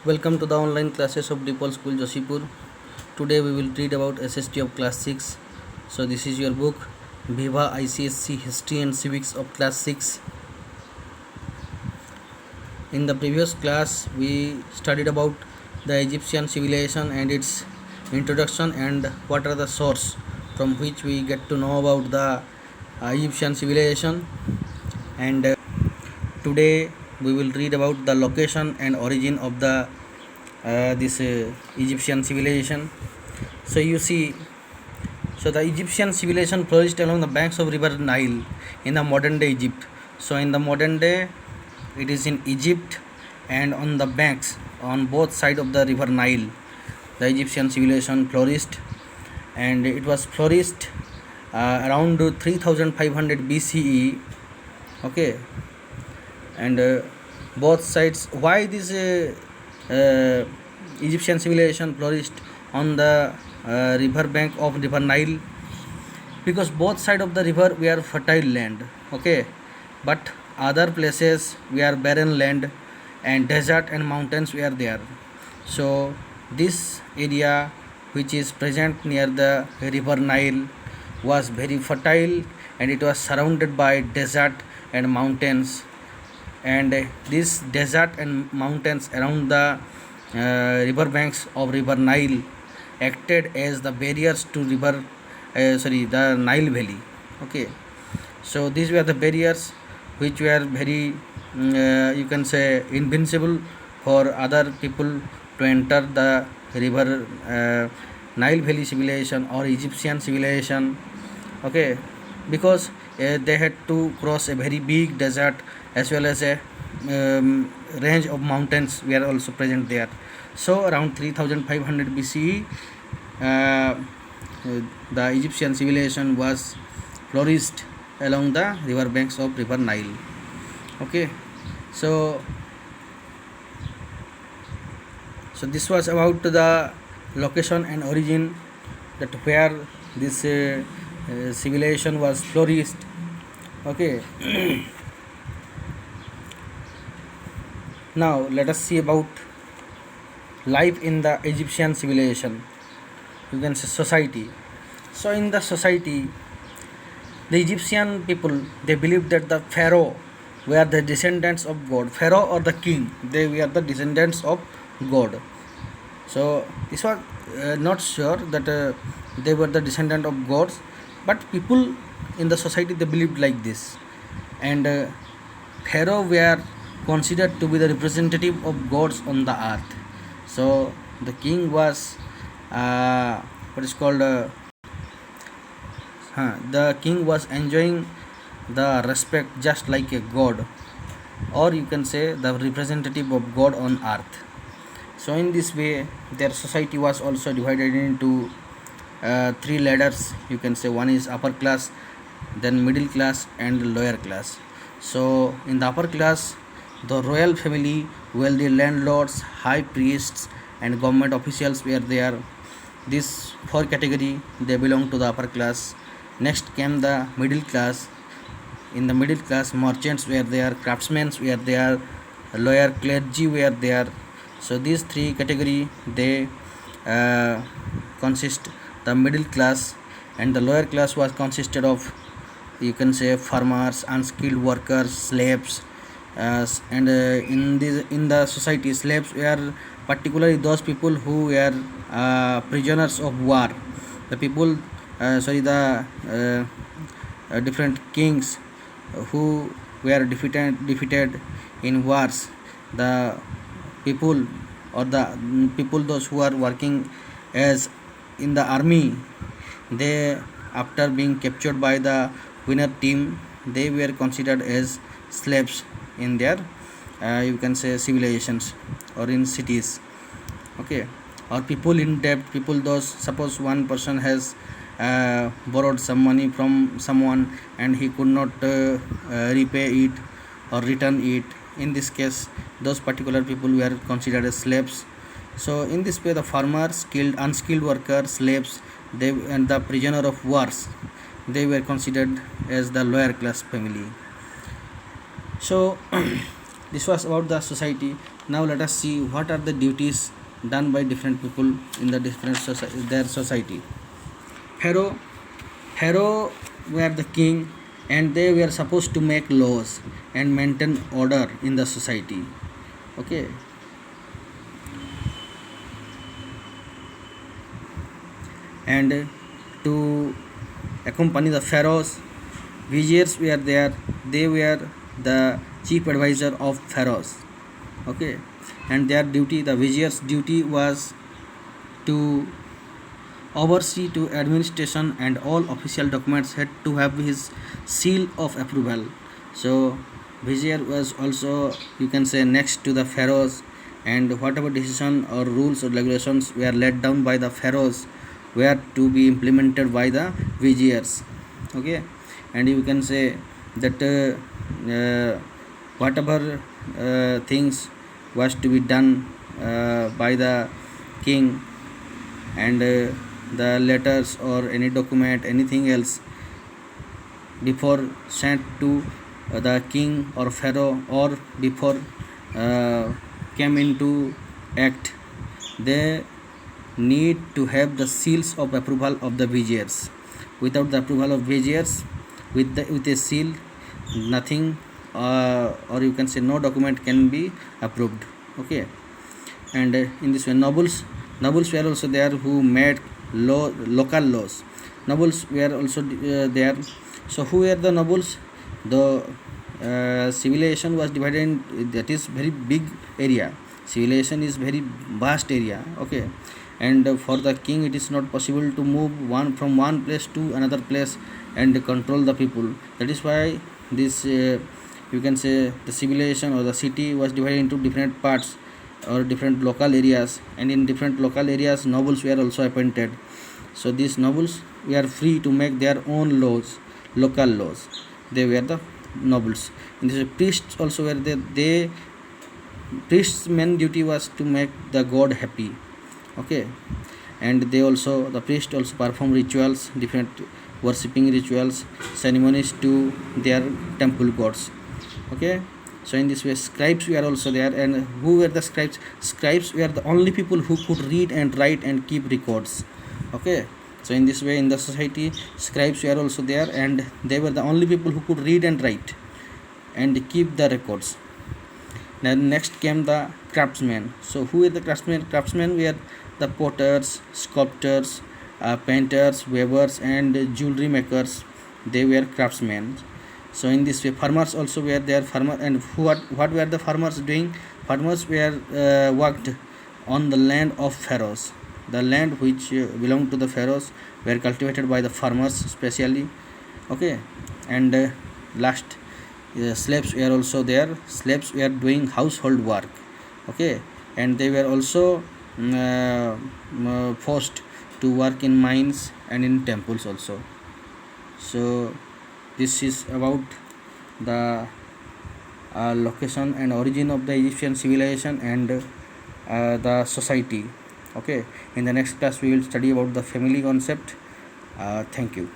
Welcome to the online classes of Deepal School Joshipur. Today we will read about SST of class 6. So this is your book Viva ICSC History and Civics of class 6. In the previous class we studied about the Egyptian civilization and its introduction and what are the source from which we get to know about the Egyptian civilization, and today we will read about the location and origin of the this Egyptian civilization. So you see, so the Egyptian civilization flourished along the banks of river Nile in the modern day Egypt. So in the modern day it is in Egypt, and on the banks on both sides of the river Nile the Egyptian civilization flourished, and it was flourished around 3500 BCE. Okay, and both sides, why this Egyptian civilization flourished on the river bank of river Nile? Because both side of the river were fertile land, okay, but other places were barren land and desert and mountains were there. So this area which is present near the river Nile was very fertile, and it was surrounded by desert and mountains, and this desert and mountains around the river banks of river Nile acted as the barriers to the Nile Valley. Okay, so these were the barriers which were very you can say invincible for other people to enter the river Nile Valley civilization or Egyptian civilization. Okay, because they had to cross a very big desert as well as a range of mountains were also present there. So around 3500 BCE, the Egyptian civilization was flourished along the river banks of river Nile. Okay, so this was about the location and origin, that where this civilization was flourished. Okay. Now let us see about life in the Egyptian civilization, you can say society. So in the society, the Egyptian people, they believed that the pharaoh were the descendants of God. Pharaoh or the king, they were the descendants of God. So this was not sure that they were the descendant of gods, but people in the society, they believed like this, and pharaoh were considered to be the representative of gods on the earth. So the king was what is called the king was enjoying the respect just like a god, or you can say the representative of God on earth. So in this way their society was also divided into three ladders, you can say. One is upper class, then middle class, and lower class. So in the upper class, the royal family, wealthy landlords, high priests, and government officials were there. These four category, they belong to the upper class. Next came the middle class. In the middle class, merchants were there, craftsmen were there, lower clergy were there. So these three category, they consist the middle class, and the lower class was consisted of, you can say, farmers, unskilled workers, slaves, and in the society, slaves were particularly those people who were prisoners of war. The people, different kings who were defeated in wars. The people, or the people those who are working as in the army, they, after being captured by the winner team, they were considered as slaves in their you can say civilizations or in cities. Okay, or people in debt, people those, suppose one person has borrowed some money from someone and he could not repay it or return it. In this case, those particular people were considered as slaves. So in this way, the farmers, skilled, unskilled workers, slaves, they, and the prisoner of wars, they were considered as the lower class family. So this was about the society. Now let us see what are the duties done by different people in the different their society. Pharaoh, Pharaoh were the king, and they were supposed to make laws and maintain order in the society. Okay, and to accompany the pharaohs, viziers were there. They were the chief advisor of pharaohs. Okay, and their duty, the vizier's duty was to oversee to administration, and all official documents had to have his seal of approval. So vizier was also, you can say, next to the pharaohs, and whatever decision or rules or regulations were laid down by the pharaohs were to be implemented by the viziers. Okay, and you can say that whatever things was to be done by the king, and the letters or any document, anything else, before sent to the king or pharaoh, or before came into act, they need to have the seals of approval of the viziers. Without the approval of viziers, with a seal, nothing, or you can say no document can be approved. Okay, and in this way, nobles were also there who made local laws. Nobles were also there. So who were the nobles? The civilization was divided in, that is very big area. Civilization is very vast area. Okay, and for the king it is not possible to move one from one place to another place and control the people. That is why this you can say the civilization or the city was divided into different parts or different local areas, and in different local areas nobles were also appointed. So these nobles were free to make their own laws, local laws. They were the nobles. In this, priests also were there. They priests' main duty was to make the god happy. Okay, and they also, the priest also perform rituals, different worshipping rituals, ceremonies to their temple gods. Okay, so in this way, scribes were also there. And who were the scribes? Scribes were the only people who could read and write and keep records. Okay, so in this way, in the society, scribes were also there, and they were the only people who could read and write and keep the records. Then next came the craftsmen. So who were the craftsmen? Craftsmen were the potters, sculptors, painters, weavers, and jewelry makers. They were craftsmen. So in this way, farmers also were there. Farmer, and what were the farmers doing? Farmers were worked on the land of pharaohs. The land which belonged to the pharaohs were cultivated by the farmers specially. Okay, and last, slaves were also there. Slaves were doing household work. Okay, and they were also forced to work in mines and in temples also. So this is about the location and origin of the Egyptian civilization and the society. Okay, in the next class we will study about the family concept. Thank you.